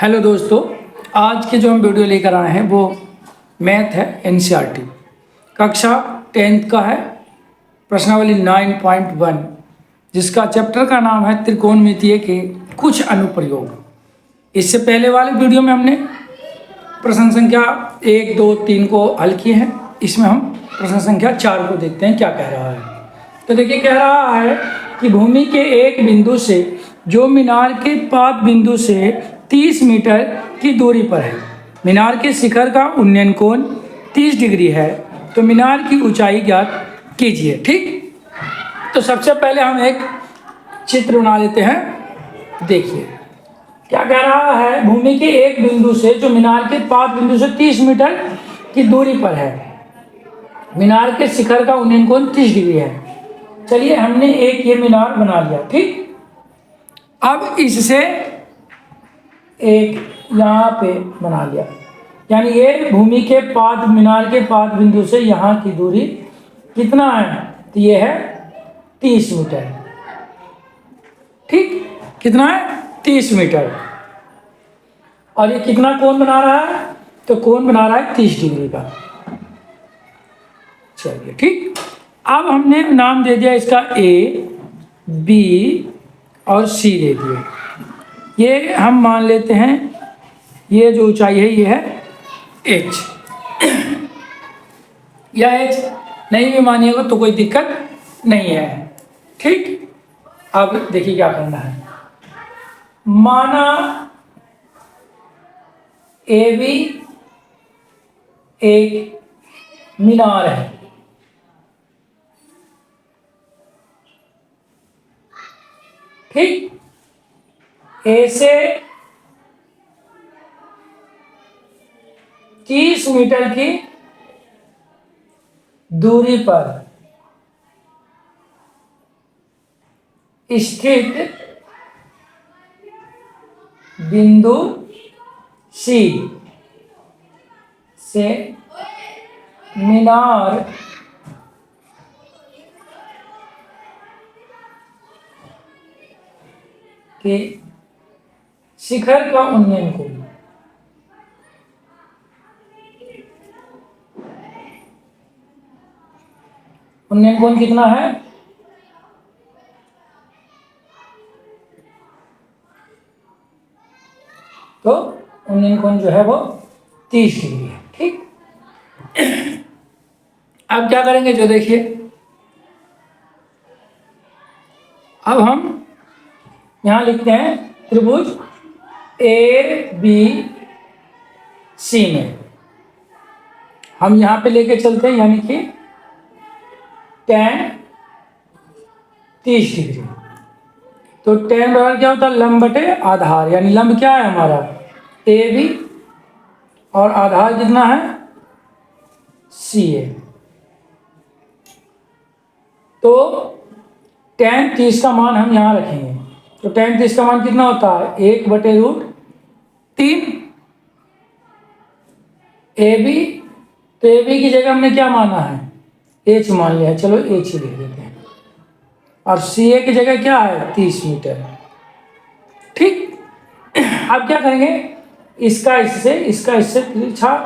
Hello दोस्तों, आज के जो हम वीडियो लेकर आए हैं वो मैथ है। एनसीईआरटी कक्षा 10th का है, प्रश्नावली 9.1, जिसका चैप्टर का नाम है त्रिकोणमितीय के कुछ अनुप्रयोग। इससे पहले वाले वीडियो में हमने प्रश्न संख्या 1, 2, 3 को हल किए हैं। इसमें हम प्रश्न संख्या 4 को देखते हैं क्या कह रहा है। तो देखिए, कह रहा है कि भूमि के एक बिंदु से जो मीनार के पाद बिंदु से 30 मीटर की दूरी पर है, मीनार के शिखर का उन्नयन कोण 30 डिग्री है, तो मीनार की ऊंचाई ज्ञात कीजिए। ठीक, तो सबसे पहले हम एक चित्र बना लेते हैं। देखिए क्या कह रहा है, भूमि के एक बिंदु से जो मीनार के पाद बिंदु से 30 मीटर की दूरी पर है, मीनार के शिखर का उन्नयन कोण 30 डिग्री है। चलिए, हमने एक ये मीनार बना लिया। ठीक, अब इससे एक यहाँ पे बना लिया, यानी ये भूमि के पाद, मीनार के पाद बिंदु से यहाँ की दूरी कितना है, तो ये है 30 मीटर। ठीक, कितना है, 30 मीटर। और ये कितना कोण बना रहा है, तो कोण बना रहा है 30 डिग्री का। चलिए ठीक, अब हमने नाम दे दिया इसका ए, बी और सी दे दिए। ये हम मान लेते हैं, ये जो ऊंचाई है ये है h, या h नहीं भी मानिएगा तो कोई दिक्कत नहीं है। ठीक, अब देखिए क्या करना है। माना ए बी एक मीनार है। ठीक, ए से 30 मीटर की दूरी पर स्थित बिंदु सी से मीनार के शिखर का उन्नयन कोण, उन्नयन कोण कितना है, तो उन्नयन कोण जो है वो 30 डिग्री है। ठीक, अब क्या करेंगे, जो देखिए, अब हम यहां लिखते हैं त्रिभुज ए बी सी में हम यहां पे लेके चलते हैं, यानी कि tan 30 डिग्री। तो tan बराबर क्या होता है, लंब बटे आधार, यानी लंब क्या है हमारा ए बी और आधार कितना है सी ए। तो tan 30 का मान हम यहाँ रखेंगे। तो tan 30 का मान कितना होता है, 1/√3 ए बी। तो ए बी की जगह हमने क्या माना है, h मान लिया है, चलो h ही लिख देते हैं। और सी ए की जगह क्या है, 30 मीटर। ठीक, अब क्या करेंगे, इसका इससे पीछा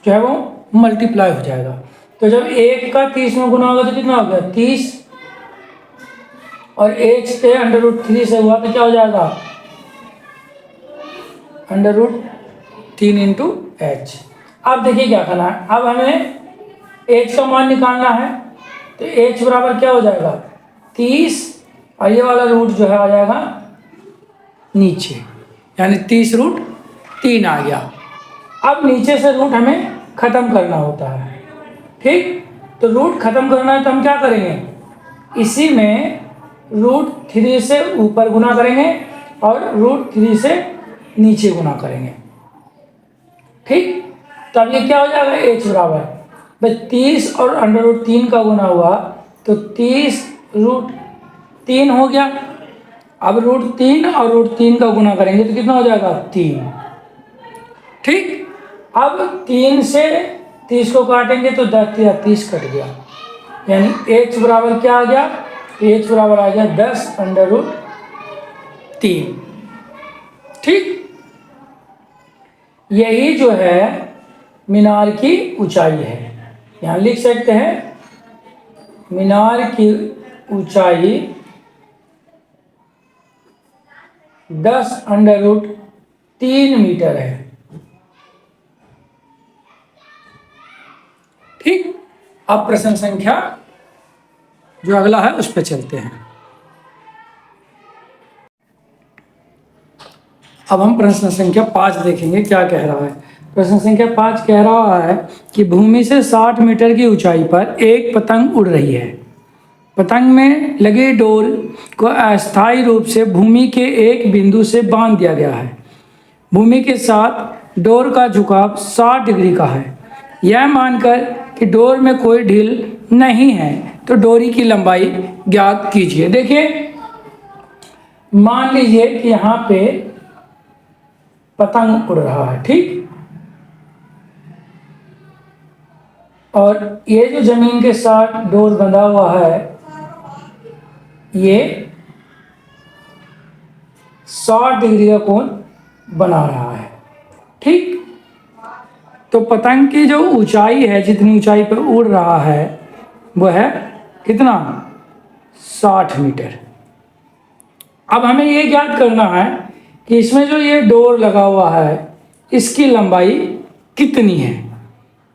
जो है वो मल्टीप्लाई हो जाएगा। तो जब 1 का 30 में गुना होगा तो कितना हो गया 30, और h के √3 से हुआ तो क्या हो जाएगा, √3 इंटू h। अब देखिए क्या करना है, अब हमें h का मान निकालना है। तो h बराबर क्या हो जाएगा 30, और ये वाला रूट जो है आ जाएगा नीचे, यानी 30√3 आ गया। अब नीचे से रूट हमें ख़त्म करना होता है। ठीक, तो रूट ख़त्म करना है तो हम क्या करेंगे, इसी में √3 से ऊपर गुना करेंगे और √3 से नीचे गुना करेंगे। ठीक, तब ये क्या हो जाएगा, h बराबर भाई 30 और √3 का गुना हुआ तो 30√3 हो गया। अब √3 और √3 का गुना करेंगे तो कितना हो जाएगा 3। ठीक, अब 3 से 30 को काटेंगे तो 10 या 30 कट गया, यानी h बराबर क्या आ गया, h बराबर आ गया 10√3। ठीक, यही जो है मीनार की ऊंचाई है। यहाँ लिख सकते हैं मीनार की ऊंचाई 10√3 मीटर है। ठीक, अब प्रश्न संख्या जो अगला है उस पर चलते हैं। अब हम प्रश्न संख्या 5 देखेंगे क्या कह रहा है। प्रश्न संख्या 5 कह रहा है कि भूमि से 60 मीटर की ऊंचाई पर एक पतंग उड़ रही है। पतंग में लगे डोर को अस्थायी रूप से भूमि के एक बिंदु से बांध दिया गया है। भूमि के साथ डोर का झुकाव 60 डिग्री का है। यह मानकर कि डोर में कोई ढील नहीं है तो डोरी की लंबाई ज्ञात कीजिए। देखिए, मान लीजिए कि यहाँ पे पतंग उड़ रहा है, ठीक, और ये जो जमीन के साथ डोर बंधा हुआ है ये 60 डिग्री का कोण बना रहा है। ठीक, तो पतंग की जो ऊंचाई है, जितनी ऊंचाई पर उड़ रहा है वो है कितना, 60 मीटर। अब हमें ये ज्ञात करना है कि इसमें जो ये डोर लगा हुआ है इसकी लंबाई कितनी है।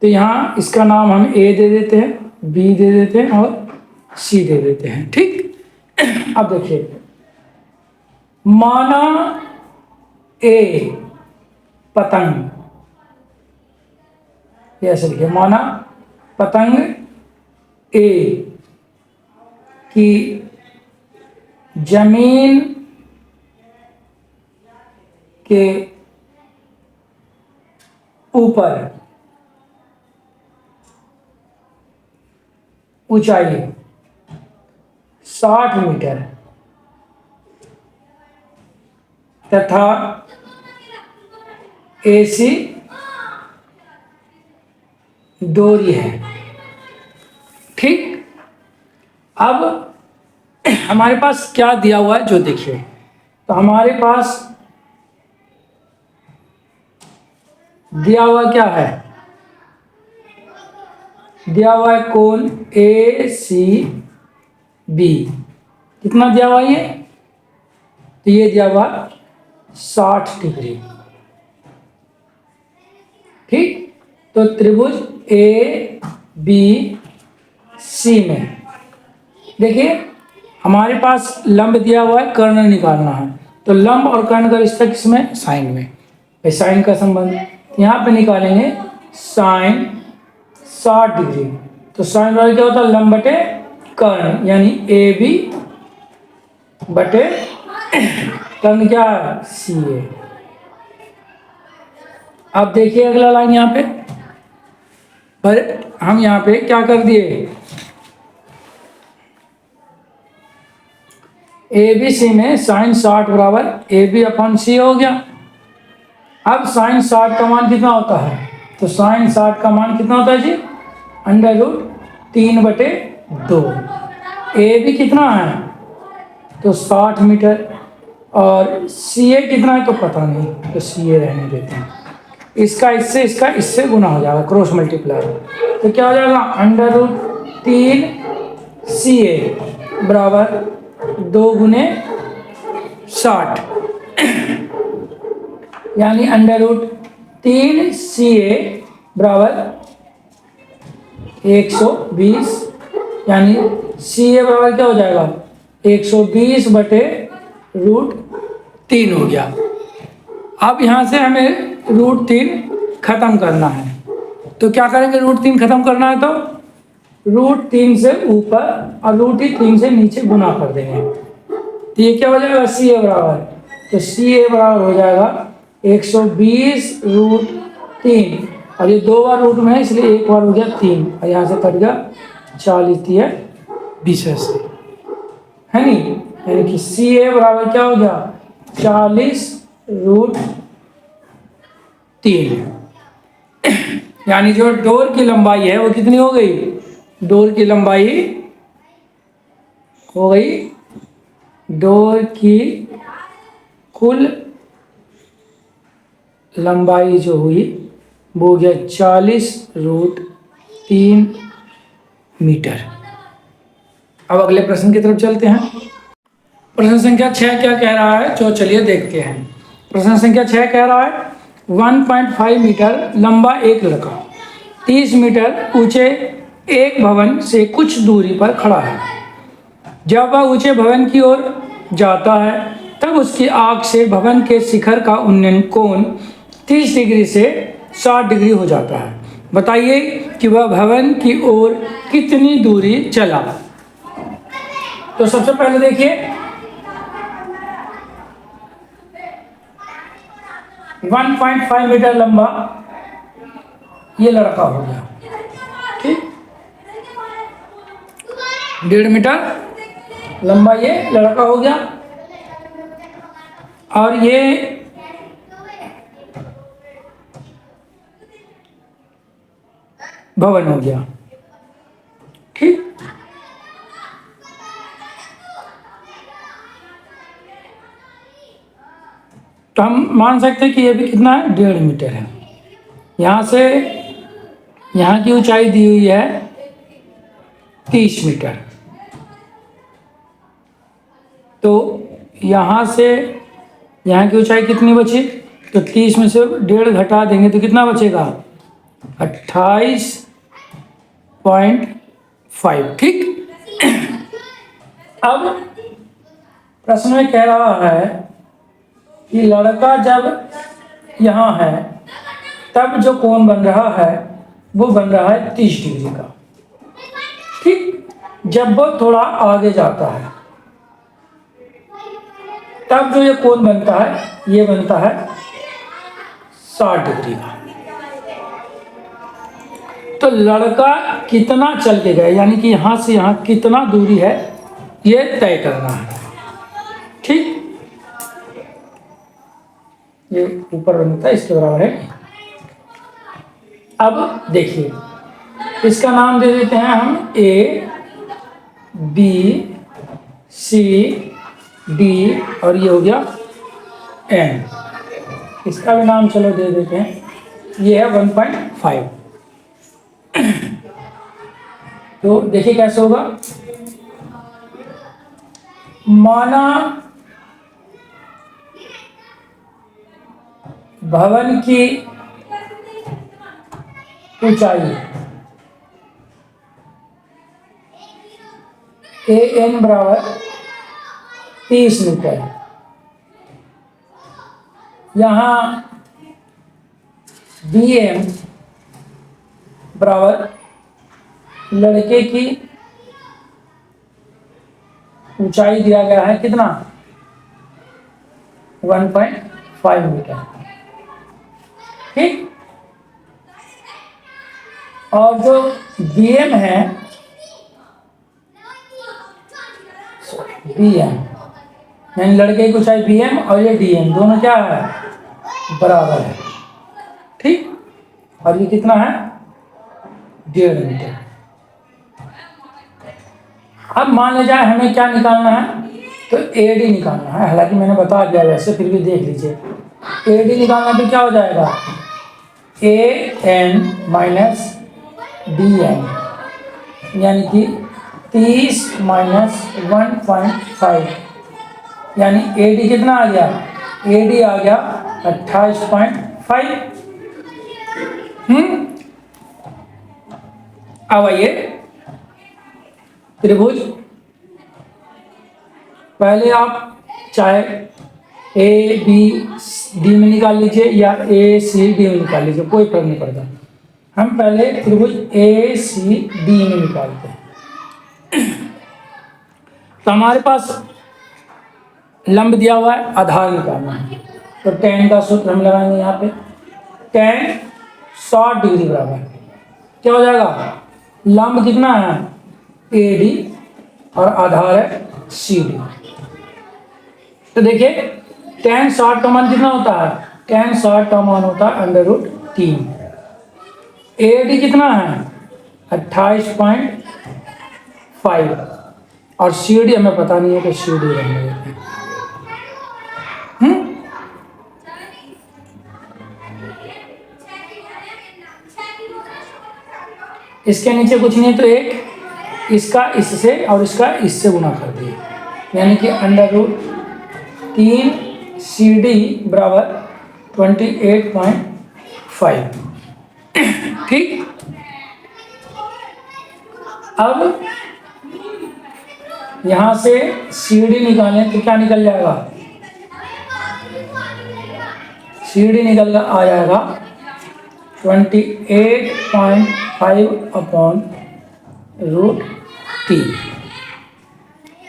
तो यहाँ इसका नाम हम ए दे देते हैं, बी दे देते हैं और सी दे देते हैं। ठीक, अब देखिए, माना ए पतंग, ऐसे लिखिए, माना पतंग ए की जमीन के ऊपर ऊंचाई 60 मीटर तथा AC डोरी है। ठीक, अब हमारे पास क्या दिया हुआ है जो देखिए, तो हमारे पास दिया हुआ क्या है, दिया हुआ है कोण ACB। कितना दिया हुआ है ये, तो ये दिया हुआ 60 डिग्री। ठीक, तो त्रिभुज ABC में देखिए हमारे पास लंब दिया हुआ है, कर्ण निकालना है। तो लंब और कर्ण का रिश्ता किसमें, साइन में, साइन का संबंध यहाँ पे निकालेंगे, साइन 60 डिग्री। तो साइन बराबर क्या होता है, लंब बटे कर्ण, यानी AB बटे कर्ण क्या है, CA। अब देखिए अगला लाइन यहाँ पे, पर हम यहाँ पे क्या कर दिए, ABC में साइन 60 बराबर AB/C हो गया। अब साइन 60 का मान कितना होता है, तो साइन 60 का मान कितना होता है जी, √3/2। AB कितना है, तो 60 मीटर, और CA कितना है तो पता नहीं, तो CA रहने देते हैं। इसका इससे गुना हो जाएगा, क्रॉस मल्टीप्लाई, तो क्या हो जाएगा, √3 CA बराबर 2 गुने 60, यानी √3 CA बराबर 120, यानी CA बराबर क्या हो जाएगा, 120/√3 हो गया। अब यहाँ से हमें √3 खत्म करना है, तो क्या करेंगे, √3 खत्म करना है तो √3 से ऊपर और √3 से नीचे गुना कर देंगे। तो ये क्या हो जाएगा, CA बराबर, तो CA बराबर हो जाएगा 120√3, और ये 2 बार रूट में है इसलिए एक बार हो गया 3, और यहाँ से कट गया 40 20 से, है नी, यानी कि CA बराबर क्या हो गया, 40√3। यानी जो डोर की लंबाई है वो कितनी हो गई, डोर की लंबाई हो गई, डोर की कुल लंबाई जो हुई वो हो गया 40√3 मीटर। अब अगले प्रश्न की तरफ चलते हैं। प्रश्न संख्या 6 क्या कह रहा है, जो चलिए देखते हैं। प्रश्न संख्या 6 कह रहा है 1.5 मीटर लंबा एक लड़का 30 मीटर ऊंचे एक भवन से कुछ दूरी पर खड़ा है। जब वह ऊंचे भवन की ओर जाता है तब उसकी आंख से भवन के शिखर का उन्नयन कोण 30 डिग्री से 60 डिग्री हो जाता है। बताइए कि वह भवन की ओर कितनी दूरी चला। तो सबसे पहले देखिए 1.5 मीटर लंबा ये लड़का हो गया, ठीक। 1.5 मीटर लंबा ये लड़का हो गया और ये भवन हो गया, ठीक। तो हम मान सकते हैं कि ये भी कितना है, 1.5 मीटर है। यहाँ से यहाँ की ऊंचाई दी हुई है 30 मीटर। तो यहाँ से यहाँ की ऊंचाई कितनी बची, तो 30 में से 1.5 घटा देंगे तो कितना बचेगा, 28.5, ठीक। अब प्रश्न में कह रहा है कि लड़का जब यहाँ है तब जो कोण बन रहा है वो बन रहा है 30 डिग्री का, ठीक। जब वो थोड़ा आगे जाता है तब जो ये कोण बनता है ये बनता है 60 डिग्री का। तो लड़का कितना चल के गया, यानी कि यहाँ से यहाँ कितना दूरी है ये तय करना है, ठीक। ये ऊपर बनता है इसके बराबर है। अब देखिए इसका नाम दे देते हैं हम A B C D और ये हो गया N। इसका भी नाम चलो दे देते हैं, ये है 1.5। तो देखिए कैसे होगा, माना भवन की ऊंचाई AN बराबर 30 मीटर, यहाँ BM बराबर लड़के की ऊंचाई दिया गया है कितना, 1.5 मीटर, ठीक। और जो BM है BM यानी लड़के की ऊंचाई BM और ये DM दोनों क्या है, बराबर है, ठीक। और ये कितना है, 1.5 मीटर। अब मान लिया जाए हमें क्या निकालना है, तो AD निकालना है। हालांकि मैंने बता दिया वैसे, फिर भी देख लीजिए। AD निकालना भी क्या हो जाएगा, AN माइनस BN यानी कि 30 माइनस 1.5 यानी AD कितना आ गया, AD आ गया 28.5। अब आइए त्रिभुज, पहले आप चाहे ABD में निकाल लीजिए या ACD में निकाल लीजिए, कोई फर्क नहीं पड़ता। हम पहले त्रिभुज ACD में निकालते हैं। तो हमारे पास लंब दिया हुआ है, आधार निकालना है। तो tan का सूत्र हम लगाएंगे यहाँ पे, tan 60 डिग्री बराबर क्या हो जाएगा, लंब कितना है AD और आधार है CD। तो देखिए tan 60 का मान कितना होता है, tan 60 का मान होता है √3। AD कितना है 28.5 और CD हमें पता नहीं है, तो CD रहने देते हैं। इसके नीचे कुछ नहीं है तो एक इसका इससे और इसका इससे गुना कर दिए, यानी कि √3 CD बराबर 28.5। ठीक, अब यहां से CD निकालें तो क्या निकल जाएगा, CD निकल आ जाएगा 28.5/√3।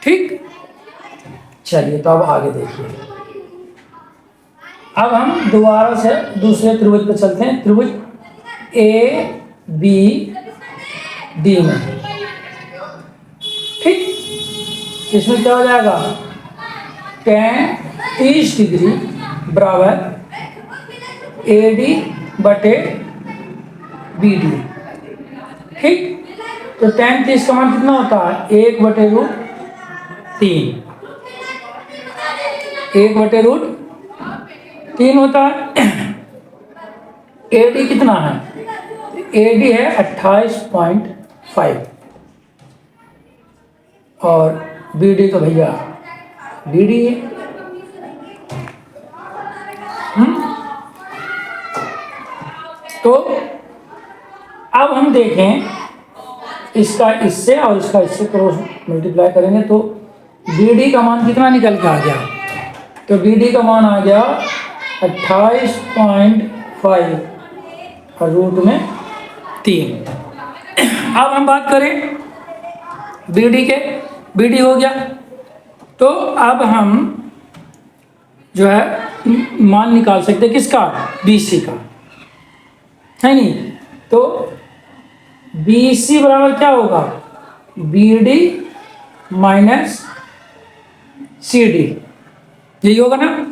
ठीक, चलिए तो अब आगे देखिए। अब हम दोबारा से दूसरे त्रिभुज पर चलते हैं, त्रिभुज ABD में। ठीक, इसमें क्या हो जाएगा, tan 30 डिग्री बराबर AD बटे BD। ठीक, तो tan 30 का मान कितना होता है, 1/√3, 1/√3 होता है। AD कितना है, AD है 28.5 और BD तो भैया BD है। तो अब हम देखें इसका इससे और इसका इससे क्रॉस मल्टीप्लाई करेंगे तो BD का मान कितना निकल के आ गया, तो BD का मान आ गया 28.5 और √3। अब हम बात करें BD के, BD हो गया, तो अब हम जो है मान निकाल सकते हैं किसका, BC का, है नहीं। तो BC बराबर क्या होगा, BD माइनस CD, यही होगा ना।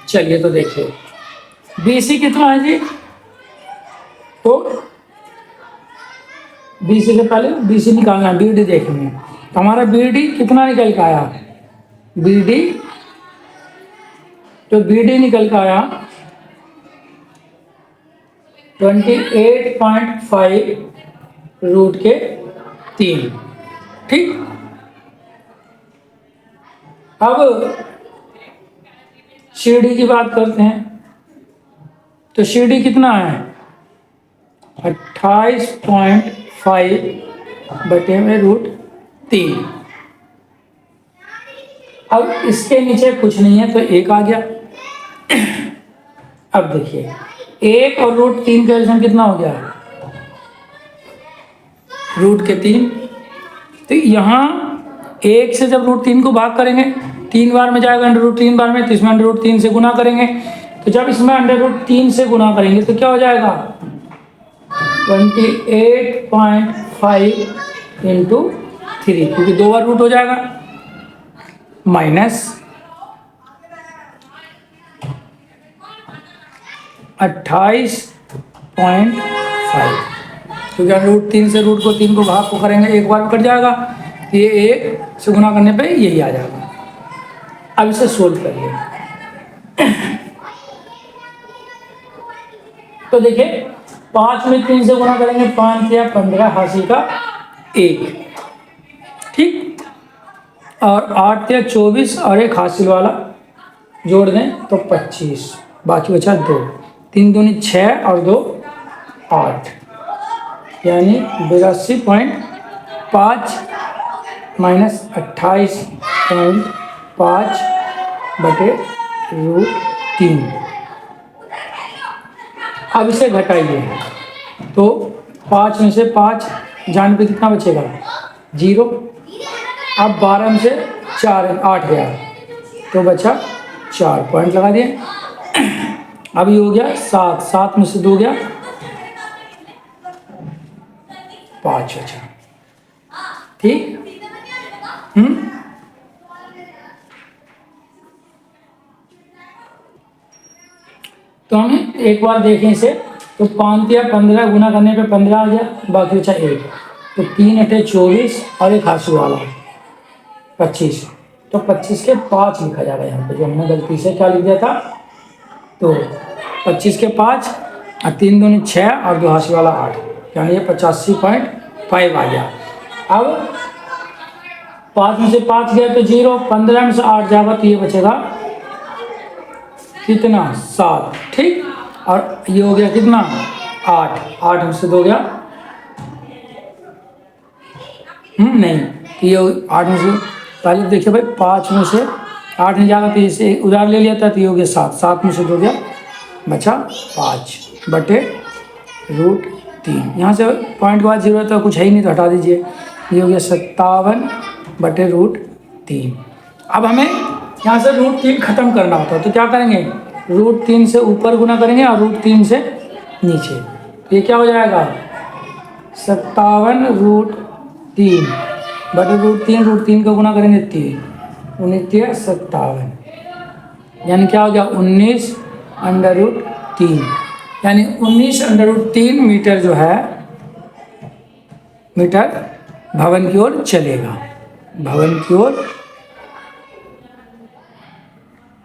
चलिए तो देखिए BC कितना है जी, तो BC से पहले BC निकालना है, BD देखेंगे तो हमारा BD कितना निकल के आया, BD तो BD निकल के आया 28.5√3। ठीक, अब CD की बात करते हैं, तो CD कितना है 28.5/√3। अब इसके नीचे कुछ नहीं है तो 1 आ गया। अब देखिए 1 और √3 का एलसीएम कितना हो गया, √3। तो यहाँ 1 से जब √3 को भाग करेंगे 3 बार में जाएगा √3 बार में, तो इसमें √3 से गुना करेंगे, तो जब इसमें √3 से गुना करेंगे तो क्या हो जाएगा 28.5 × 3, क्योंकि 2 बार रूट हो जाएगा, माइनस 28.5, क्योंकि √3 से √3 को भाग को करेंगे 1 बार कट जाएगा, ये 1 से गुना करने पे यही आ जाएगा। अब इसे सोल्व करिए। तो देखिए 5 में 3 से गुना करेंगे, 5 या 15 हासिल का 1। ठीक, और 8 या 24 और एक हासिल वाला जोड़ दें तो 25, बाकी बचा 2, 3 दूनी 6 और 2 8, यानी 82.5 माइनस 28.5/√3। अब इसे घटाइए तो 5 में से 5 जाने पे कितना बचेगा 0। अब 12 में से 4 8 गया तो बचा 4, पॉइंट लगा दिए। अब ये हो गया 7, 7 में से 2 गया 5 बचा। ठीक, तो हम एक बार देखें इसे, तो 5 या 15 गुना करने पे 15 आ गया, बाकी बचा 1, तो 3 × 24 और एक हासिल वाला 25, तो 25 के 5 लिखा जाएगा यहाँ पे, जो हमने गलती से क्या लिख दिया था, तो 25 के 5 और 3 दूनी 6 और 2 हासिल वाला 8, यानी ये 85.5 आ गया। अब 5 में से 5 गया तो 0, 15 में से 8 जाएगा तो ये बचेगा कितना 7, ठीक। और ये हो गया कितना 8, 8 में से 2 गया नहीं, तो ये 8 में से पहले देखिए भाई 5 में से 8 नहीं जाएगा तो इसे उधार ले लिया था तो ये हो गया 7, 7 में से 2 गया बचा 5 बटे √3। यहाँ से पॉइंट के बाद 0 तो कुछ है ही नहीं तो हटा दीजिए, ये हो गया 57 बटे √3। अब हमें यहाँ से √3 खत्म करना होता है तो क्या करेंगे, √3 से ऊपर गुना करेंगे और √3 से नीचे, तो ये क्या हो जाएगा 57 √3 बटे √3 का गुना करेंगे 3, 19 57, यानी क्या हो गया 19√3, यानी 19√3 मीटर जो है मीटर भवन की ओर चलेगा, भवन की ओर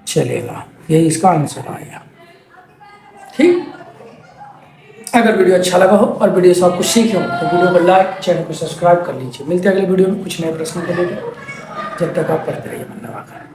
चलेगा। यही इसका आंसर आएगा, ठीक। अगर वीडियो अच्छा लगा हो और वीडियो से आपको सीखे हो तो वीडियो को लाइक, चैनल को सब्सक्राइब कर लीजिए। मिलते हैं अगले वीडियो में कुछ नए प्रश्न को लेकर, जब तक आप पढ़ते रहिए मन लगाकर।